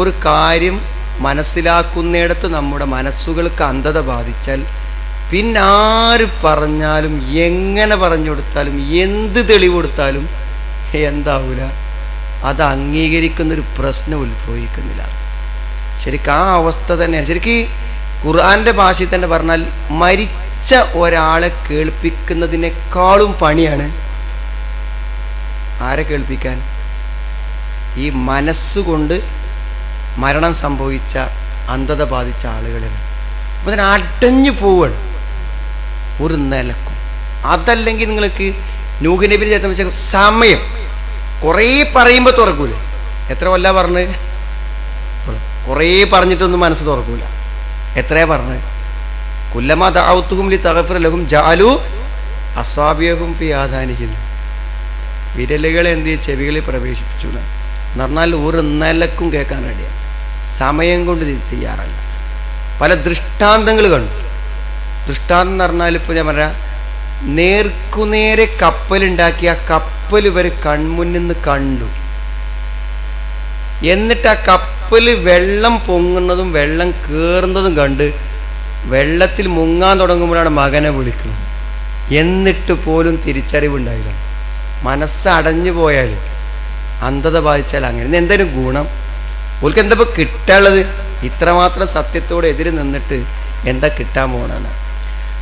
ഒരു കാര്യം മനസ്സിലാക്കുന്നിടത്ത് നമ്മുടെ മനസ്സുകൾക്ക് അന്ധത ബാധിച്ചാൽ പിന്നെ ആര് പറഞ്ഞാലും എങ്ങനെ പറഞ്ഞു കൊടുത്താലും എന്ത് തെളിവ് കൊടുത്താലും എന്താവില്ല, അത് അംഗീകരിക്കുന്നൊരു പ്രശ്നം ഉത്ഭവിക്കുന്നില്ല. ശരിക്കും ആ അവസ്ഥ തന്നെയാണ്. ശരിക്കും ഖുർആൻ്റെ ഭാഷയിൽ തന്നെ പറഞ്ഞാൽ മരിച്ച ഒരാളെ കേൾപ്പിക്കുന്നതിനേക്കാളും പണിയാണ് ആരെ കേൾപ്പിക്കാൻ? ഈ മനസ്സുകൊണ്ട് മരണം സംഭവിച്ച അന്ധത ബാധിച്ച ആളുകളിൽ അപ്പോൾ അതിന് അടഞ്ഞു പോവാണ് ഒരു നിലക്കും. അതല്ലെങ്കിൽ നിങ്ങൾക്ക് നൂഹ് നബിയുടെ ചരിത്രം വെച്ച സമയം കുറേ പറയുമ്പോൾ തുറക്കൂല. എത്ര കൊല്ലാ പറഞ്ഞ്? കുറേ പറഞ്ഞിട്ടൊന്നും മനസ്സ് തുറക്കൂല. എത്രയാ പറഞ്ഞ്? കുല്ലമാ ദഅൗതുഹും ലിതഗ്ഫിറ ലഹും ജഅലു അസ്വാബിയഹും ഫി ആദാനിഹിം, വിരലുകളെ എന്ത് ചെയ്യും? ചെവികളിൽ പ്രവേശിപ്പിച്ചു എന്ന് പറഞ്ഞാൽ ഒരു നിലക്കും കേൾക്കാൻ റെഡിയാണ്. സമയം കൊണ്ട് തയ്യാറല്ല. പല ദൃഷ്ടാന്തങ്ങൾ കണ്ടു. ദൃഷ്ടാന്തം എന്ന് പറഞ്ഞാൽ ഇപ്പോൾ ഞാൻ പറയാം, നേർക്കുനേരെ കപ്പലുണ്ടാക്കി ആ കപ്പൽ ഇവർ കൺമുന്നിൽ നിന്ന് കണ്ടു. എന്നിട്ട് ആ കപ്പൽ വെള്ളം പൊങ്ങുന്നതും വെള്ളം കയറുന്നതും കണ്ട് വെള്ളത്തിൽ മുങ്ങാൻ തുടങ്ങുമ്പോഴാണ് മകനെ വിളിക്കുന്നത്. എന്നിട്ട് പോലും തിരിച്ചറിവുണ്ടായില്ല. മനസ്സടഞ്ഞു പോയാൽ, അന്ധത ബാധിച്ചാൽ അങ്ങനെ എന്തെങ്കിലും ഗുണം ഓൾക്ക് എന്താ ഇപ്പോൾ കിട്ടാനുള്ളത്? ഇത്രമാത്രം സത്യത്തോട് എതിര് നിന്നിട്ട് എന്താ കിട്ടാൻ പോകണമെന്ന്.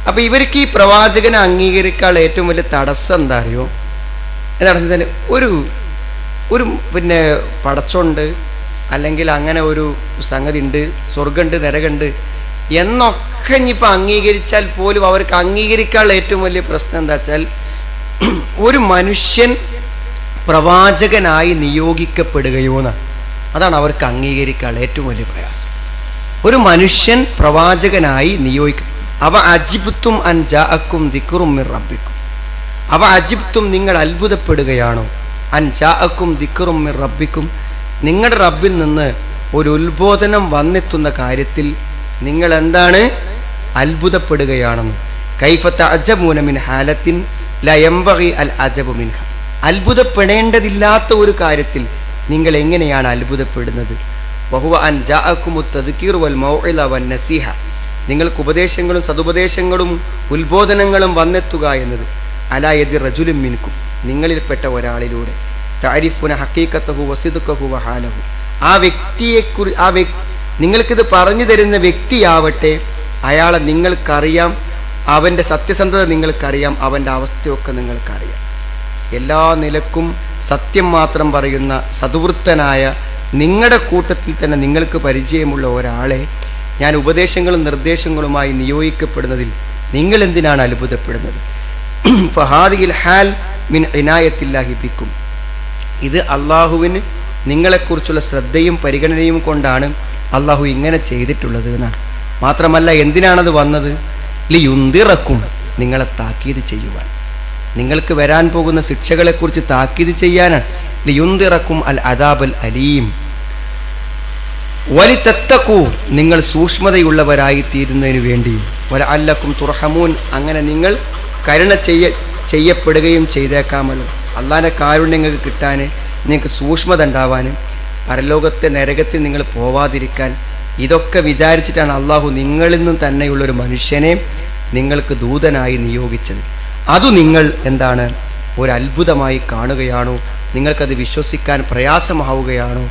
അപ്പം ഇവർക്ക് ഈ പ്രവാചകനെ അംഗീകരിക്കാനുള്ള ഏറ്റവും വലിയ തടസ്സം എന്താ അറിയോ? എന്താണെന്ന് വെച്ചാൽ ഒരു പിന്നെ പടച്ചുണ്ട്, അല്ലെങ്കിൽ അങ്ങനെ ഒരു സംഗതി ഉണ്ട്, സ്വർഗമുണ്ട്, നരകമുണ്ട് എന്നൊക്കെ ഇനിയിപ്പോൾ അംഗീകരിച്ചാൽ പോലും അവർക്ക് അംഗീകരിക്കാനുള്ള ഏറ്റവും വലിയ പ്രശ്നം എന്താ വെച്ചാൽ, ഒരു മനുഷ്യൻ പ്രവാചകനായി നിയോഗിക്കപ്പെടുകയോ എന്നാണ്. അതാണ് അവർക്ക് അംഗീകരിക്കാനുള്ള ഏറ്റവും വലിയ പ്രയാസം. ഒരു മനുഷ്യൻ പ്രവാചകനായി അവ അജിബ്തും അൻ ജാഅക്കും ദിക്റും മിർ റബ്ബിക്കും. അവ അജിബ്തും, നിങ്ങൾ അത്ഭുതപ്പെടുകയാണോ? അൻ ജാഅക്കും ദിക്റും മിർ റബ്ബിക്കും, നിങ്ങളുടെ റബ്ബിൽ നിന്ന് ഒരു ഉത്ബോധനം വന്നെത്തുന്ന കാര്യത്തിൽ നിങ്ങൾ എന്താണ് അത്ഭുതപ്പെടുകയാണെന്ന്. കൈഫ തഅജബൂന മിൻ ഹാലത്തിൻ ലാ യംബഗി അൽ അജബു മിൻഹ, അത്ഭുതപ്പെടേണ്ടതില്ലാത്ത ഒരു കാര്യത്തിൽ നിങ്ങൾ എങ്ങനെയാണ് അത്ഭുതപ്പെടുന്നത്? വഹുവ അൻ ജാഅക്കുമുത് തദ്കീർ വൽ മൗഇദ വൻ നസീഹ, നിങ്ങൾക്ക് ഉപദേശങ്ങളും സതുപദേശങ്ങളും ഉത്ബോധനങ്ങളും വന്നെത്തുക എന്നത്. അലാ യദി റജുലിൻ മിൻകും, നിങ്ങളിൽപ്പെട്ട ഒരാളിലൂടെ. തഅരിഫുന ഹഖീഖതഹു വസിദ്ഖഹു വഹാലഹു, ആ വ്യക്തിയെക്കുറിച്ച് നിങ്ങൾക്കിത് പറഞ്ഞു തരുന്ന വ്യക്തിയാവട്ടെ, അയാളെ നിങ്ങൾക്കറിയാം, അവൻ്റെ സത്യസന്ധത നിങ്ങൾക്കറിയാം, അവൻ്റെ അവസ്ഥയൊക്കെ നിങ്ങൾക്കറിയാം. എല്ലാ നിലക്കും സത്യം മാത്രം പറയുന്ന സദ്വൃത്തനായ നിങ്ങളുടെ കൂട്ടത്തിൽ തന്നെ നിങ്ങൾക്ക് പരിചയമുള്ള ഒരാളെ ഞാൻ ഉപദേശങ്ങളും നിർദ്ദേശങ്ങളുമായി നിയോഗിക്കപ്പെടുന്നതിൽ നിങ്ങൾ എന്തിനാണ് അത്ഭുതപ്പെടുന്നത്? ഫഹാദിൽ ഹാൽ മിൻ ഇനായത്തില്ലാഹി ബിക്കും, ഇത് അള്ളാഹുവിന് നിങ്ങളെക്കുറിച്ചുള്ള ശ്രദ്ധയും പരിഗണനയും കൊണ്ടാണ് അള്ളാഹു ഇങ്ങനെ ചെയ്തിട്ടുള്ളത് എന്നാണ്. മാത്രമല്ല, എന്തിനാണത് വന്നത്? ലിയുന്ദിറക്കും, നിങ്ങളെ താക്കീത് ചെയ്യുവാൻ, നിങ്ങൾക്ക് വരാൻ പോകുന്ന ശിക്ഷകളെക്കുറിച്ച് താക്കീത് ചെയ്യാനാണ്. ലിയുന്ദിറക്കും അൽ അദാബൽ അലീം വലിതത്തഖൂ, നിങ്ങൾ സൂക്ഷ്മതയുള്ളവരായി തീരുന്നതിന് വേണ്ടിയും. വലഅല്ലക്കും തുർഹമൂൻ, അങ്ങനെ നിങ്ങൾ കരുണ ചെയ്യപ്പെടുകയും ചെയ്തേക്കാമല്ലോ. അള്ളാഹിൻ്റെ കാരുണ്യം നിങ്ങൾക്ക് കിട്ടാൻ, നിങ്ങൾക്ക് സൂക്ഷ്മത ഉണ്ടാവാൻ, പരലോകത്തെ നരകത്തിൽ നിങ്ങൾ പോവാതിരിക്കാൻ, ഇതൊക്കെ വിചാരിച്ചിട്ടാണ് അള്ളാഹു നിങ്ങളിൽ നിന്നും തന്നെയുള്ളൊരു മനുഷ്യനെ നിങ്ങൾക്ക് ദൂതനായി നിയോഗിച്ചത്. അതു നിങ്ങൾ എന്താണ് ഒരു അത്ഭുതമായി കാണുകയാണോ? നിങ്ങൾക്കത് വിശ്വസിക്കാൻ പ്രയാസമാവുകയാണോ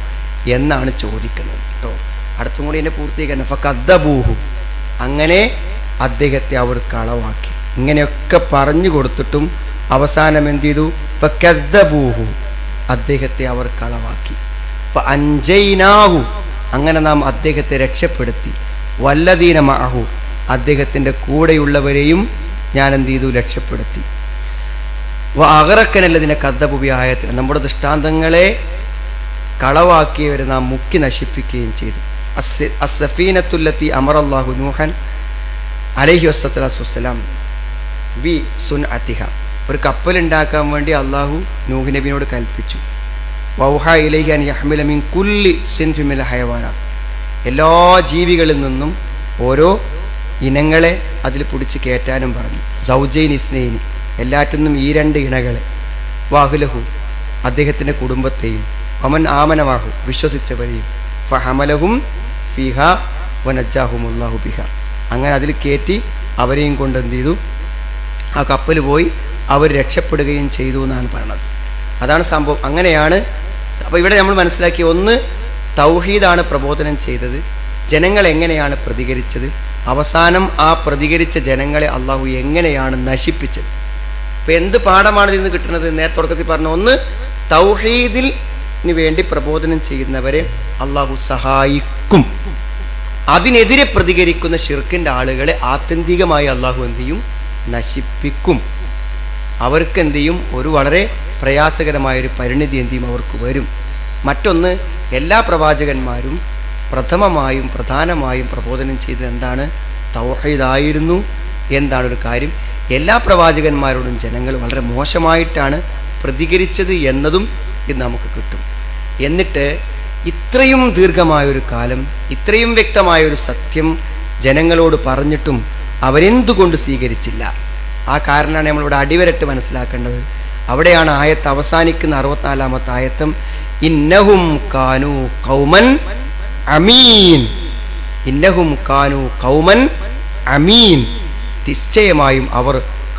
എന്നാണ് ചോദിക്കുന്നത് കേട്ടോ. അടുത്തും കൂടി എന്നെ പൂർത്തീകരിക്കണം. ഫകദ്ദബൂഹു, അങ്ങനെ അദ്ദേഹത്തെ അവർ കളവാക്കി. ഇങ്ങനെയൊക്കെ പറഞ്ഞു കൊടുത്തിട്ടും അവസാനം എന്ത് ചെയ്തു? ഫകദ്ദബൂഹു, അദ്ദേഹത്തെ അവർ കളവാക്കി. ഫഅൻജൈനാഹു, അങ്ങനെ നാം അദ്ദേഹത്തെ രക്ഷപ്പെടുത്തി. വല്ലദീന മഅഹു, അദ്ദേഹത്തിൻ്റെ കൂടെയുള്ളവരെയും ഞാൻ എന്ത് ചെയ്തു? രക്ഷപ്പെടുത്തി. അഗറക്കനല്ലതിനെ കദ്ദബു ബി ആയത്തിന, നമ്മുടെ ദൃഷ്ടാന്തങ്ങളെ കളവാക്കിയവരെ നാം മുക്കി നശിപ്പിക്കുകയും ചെയ്തു. അസ്സഫീനത്തുല്ലത്തി അമറല്ലാഹു നൂഹൻ അലൈഹി വസ്സലാം ബി സുൻഅതിഹ, ഒരു കപ്പലുണ്ടാക്കാൻ വേണ്ടി അള്ളാഹു നൂഹ് നബിയോട് കൽപ്പിച്ചു. വൗഹ ഇലൈഹി അൻ യഹ്മില മിൻ കുല്ലി സിൻഫി മിനൽ ഹയവാനാത്ത്, എല്ലാ ജീവികളിൽ നിന്നും ഓരോ ഇനങ്ങളെ അതിൽ പിടിച്ച് കയറ്റാനും പറഞ്ഞു. സൗജൈൻ ഇസ്നൈനി, എല്ലാറ്റിൽ നിന്നും ഈ 2 ഇണകളെ. വാഹുലഹു, അദ്ദേഹത്തിൻ്റെ കുടുംബത്തെയും. വമൻ ആമനവാഹു, വിശ്വസിച്ചവരെയും. ഫഹമലഹും ഫിഹ വനജ്ജാഹുമുല്ലാഹു ബിഹ, അങ്ങനെ അതിൽ കയറ്റി അവരെയും കൊണ്ട് എന്ത് ചെയ്തു? ആ കപ്പൽ പോയി അവർ രക്ഷപ്പെടുകയും ചെയ്തു എന്നാണ് പറയുന്നത്. അതാണ് സംഭവം. അങ്ങനെയാണ്. അപ്പോൾ ഇവിടെ നമ്മൾ മനസ്സിലാക്കി, ഒന്ന് തൗഹീദാണ് പ്രബോധനം ചെയ്തത്, ജനങ്ങൾ എങ്ങനെയാണ് പ്രതികരിച്ചത്, അവസാനം ആ പ്രതികരിച്ച ജനങ്ങളെ അള്ളാഹു എങ്ങനെയാണ് നശിപ്പിച്ചത്. അപ്പോൾ എന്ത് പാഠമാണ് ഇതിൽ നിന്ന് കിട്ടുന്നത്? നേരത്തെ തുടക്കത്തിൽ പറഞ്ഞ, ഒന്ന് തൗഹീദിൽ വേണ്ടി പ്രബോധനം ചെയ്യുന്നവരെ അള്ളാഹു സഹായിക്കും. അതിനെതിരെ പ്രതികരിക്കുന്ന ശിർക്കിൻ്റെ ആളുകളെ ആത്യന്തികമായി അള്ളാഹു എന്ത് ചെയ്യും? നശിപ്പിക്കും. അവർക്ക് എന്ത് ചെയ്യും? ഒരു വളരെ പ്രയാസകരമായൊരു പരിണിതി എന്ത് ചെയ്യും? അവർക്ക് വരും. മറ്റൊന്ന്, എല്ലാ പ്രവാചകന്മാരും പ്രഥമമായും പ്രധാനമായും പ്രബോധനം ചെയ്തത് എന്താണ്? തൗഹീദായിരുന്നു. എന്താണ് ഒരു കാര്യം? എല്ലാ പ്രവാചകന്മാരോടും ജനങ്ങൾ വളരെ മോശമായിട്ടാണ് പ്രതികരിച്ചത് എന്നതും ഇത് നമുക്ക് കിട്ടും. എന്നിട്ട് ഇത്രയും ദീർഘമായൊരു കാലം, ഇത്രയും വ്യക്തമായൊരു സത്യം ജനങ്ങളോട് പറഞ്ഞിട്ടും അവരെന്തുകൊണ്ട് സ്വീകരിച്ചില്ല? ആ കാരണമാണ് നമ്മളിവിടെ അടിവരട്ട് മനസ്സിലാക്കേണ്ടത്. അവിടെയാണ് ആയത്ത് അവസാനിക്കുന്ന 64-ാമത്തെ ആയത്തും ഇന്നഹും കാനൂ ഖൗമൻ അമീൻ. ഇന്നഹും കാനൂ ഖൗമൻ അമീൻ. നിശ്ചയമായും അവർ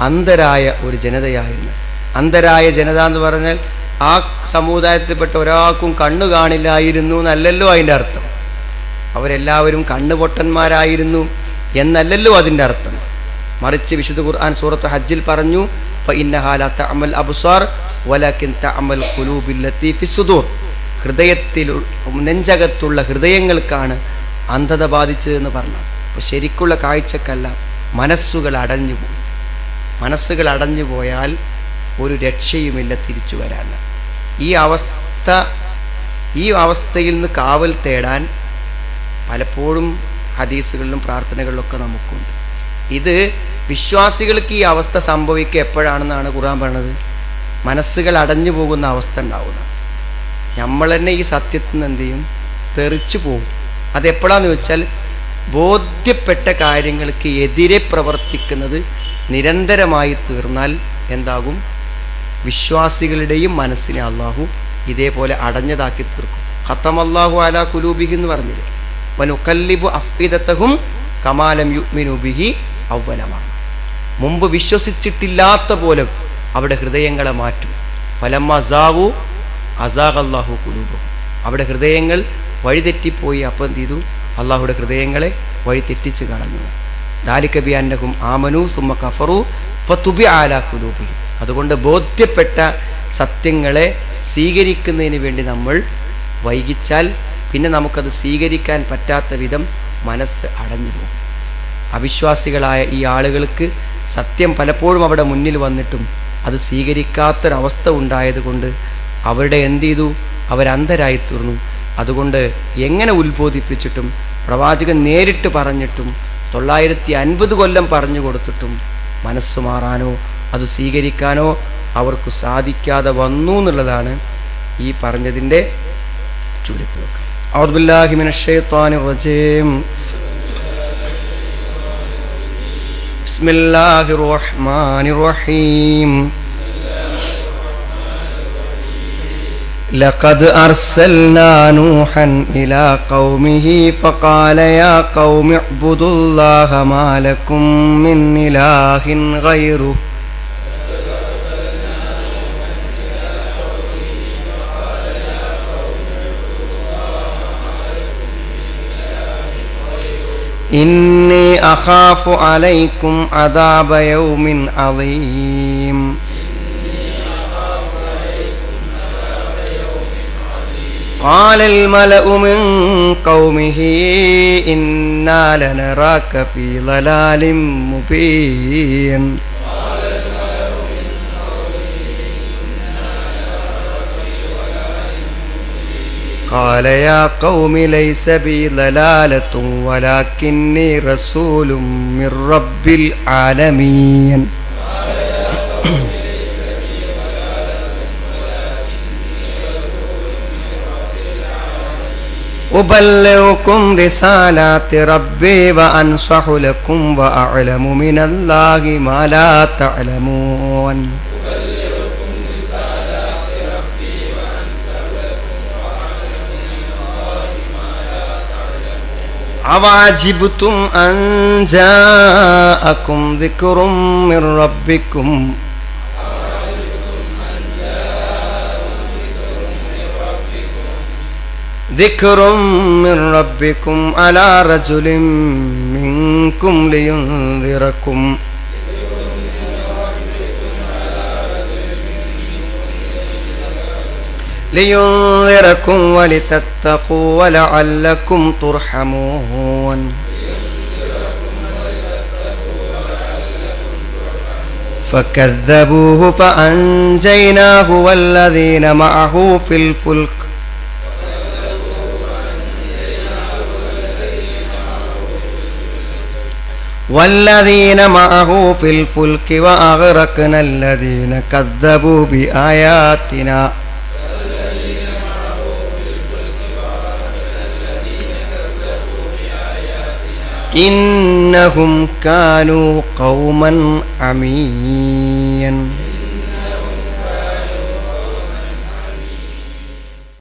അന്ധരായ ഒരു ജനതയായിരുന്നു. അന്ധരായ ജനത എന്ന് പറഞ്ഞാൽ ആ സമുദായത്തിൽപ്പെട്ട ഒരാൾക്കും കണ്ണു കാണില്ലായിരുന്നു എന്നല്ലല്ലോ അതിൻ്റെ അർത്ഥം. അവരെല്ലാവരും കണ്ണുപൊട്ടന്മാരായിരുന്നു എന്നല്ലല്ലോ അതിൻ്റെ അർത്ഥം. മറിച്ച് വിശുദ്ധ ഖുർആൻ സൂറത്ത് ഹജ്ജിൽ പറഞ്ഞു ഫഇന്നഹാ ലാ തഅമൽ അബ്സാർ വലകിൻ തഅമൽ ഖുലൂബില്ലത്തി ഫിസ്സുദൂർ. ഹൃദയത്തിൽ നെഞ്ചകത്തുള്ള ഹൃദയങ്ങൾക്കാണ് അന്ധത ബാധിച്ചതെന്ന് പറഞ്ഞു. അപ്പോൾ ശരിക്കുള്ള കാഴ്ചക്കല്ല, മനസ്സുകൾ അടഞ്ഞുപോയി. മനസ്സുകൾ അടഞ്ഞു പോയാൽ ഒരു രക്ഷയുമില്ല തിരിച്ചു വരാൻ. ഈ അവസ്ഥയിൽ നിന്ന് കാവൽ തേടാൻ പലപ്പോഴും ഹദീസുകളിലും പ്രാർത്ഥനകളിലൊക്കെ നമുക്കുണ്ട്. ഇത് വിശ്വാസികൾക്ക് ഈ അവസ്ഥ സംഭവിക്കുക എപ്പോഴാണെന്നാണ് ഖുർആൻ പറയുന്നത്? മനസ്സുകൾ അടഞ്ഞു പോകുന്ന അവസ്ഥ ഉണ്ടാവുന്നത്. നമ്മൾ തന്നെ ഈ സത്യത്തിൽ നിന്ന് എന്ത് ചെയ്യും? തെറിച്ചു പോകും. അതെപ്പോഴാന്ന് ചോദിച്ചാൽ, ബോധ്യപ്പെട്ട കാര്യങ്ങൾക്ക് എതിരെ പ്രവർത്തിക്കുന്നത് നിരന്തരമായി തീർന്നാൽ എന്താകും? വിശ്വാസികളുടെയും മനസ്സിനെ അള്ളാഹു ഇതേപോലെ അടഞ്ഞതാക്കി തീർക്കും. ഖത്തമല്ലാഹു അലാ ഖുലൂബിഹി എന്ന് പറഞ്ഞില്ലേ? വനുഖല്ലിബു അഫ്ഇദതഹും കമാ ലം യുഅ്മിനു ബിഹി അവ്വലമാണ്. മുമ്പ് വിശ്വസിച്ചിട്ടില്ലാത്ത പോലെ അവിടെ ഹൃദയങ്ങളെ മാറ്റും. ഫലമ്മ സാഗു അസാഖല്ലാഹു ഖുലൂബഹും. അവിടെ ഹൃദയങ്ങൾ വഴിതെറ്റിപ്പോയി. അപ്പം എന്ത് ചെയ്തു? അള്ളാഹുയുടെ ഹൃദയങ്ങളെ വഴി തെറ്റിച്ച് കളഞ്ഞു. ദാലിക ബിഅന്നഹും ആമനു സുമ്മ കഫറു ഫതുബിഅ അലാ ഖുലൂബിഹിം. അതുകൊണ്ട് ബോധ്യപ്പെട്ട സത്യങ്ങളെ സ്വീകരിക്കുന്നതിന് വേണ്ടി നമ്മൾ വൈകിച്ചാൽ പിന്നെ നമുക്കത് സ്വീകരിക്കാൻ പറ്റാത്ത വിധം മനസ്സ് അടഞ്ഞു പോകും. അവിശ്വാസികളായ ഈ ആളുകൾക്ക് സത്യം പലപ്പോഴും അവിടെ മുന്നിൽ വന്നിട്ടും അത് സ്വീകരിക്കാത്തൊരവസ്ഥ ഉണ്ടായതുകൊണ്ട് അവരുടെ എന്ത് ചെയ്തു? അവരന്ധരായി തീർന്നു. അതുകൊണ്ട് എങ്ങനെ ഉത്ബോധിപ്പിച്ചിട്ടും പ്രവാചകൻ നേരിട്ട് പറഞ്ഞിട്ടും 950 കൊല്ലം പറഞ്ഞു കൊടുത്തിട്ടും മനസ്സ് മാറാനോ അത് സ്വീകരിക്കാനോ അവർക്ക് സാധിക്കാതെ വന്നു എന്നുള്ളതാണ് ഈ പറഞ്ഞതിൻ്റെ ചുരുക്കം. അഊദു ബില്ലാഹി മിനശ് ശൈത്വാനിർ റജീം. ബിസ്മില്ലാഹിർ റഹ്മാനിർ റഹീം. لقد أرسلنا نوحا إلى قومه فقال يا قوم اعبدوا الله ما لكم من إله غيره إني أخاف عليكم عذاب يوم عظيم. قال الملأ من قومه إنا لنراك في ضلال مبين. قال يا قوم ليس بي ضلالة ولكني رسول من رب العالمين. أبلغكم رسالات ربي وأنصح لكم وأعلم من الله ما لا تعلمون. أوعجبتم أن جاءكم ذكر من ربكم ذكر من ربكم على رجل منكم لينذركم لينذركم ولتتقوا ولعلكم ترحمون فكذبوه فأنجيناه والذين معه في الفلك وأغرقنا الذين كذبوا بآياتنا إنهم كانوا قوما عمين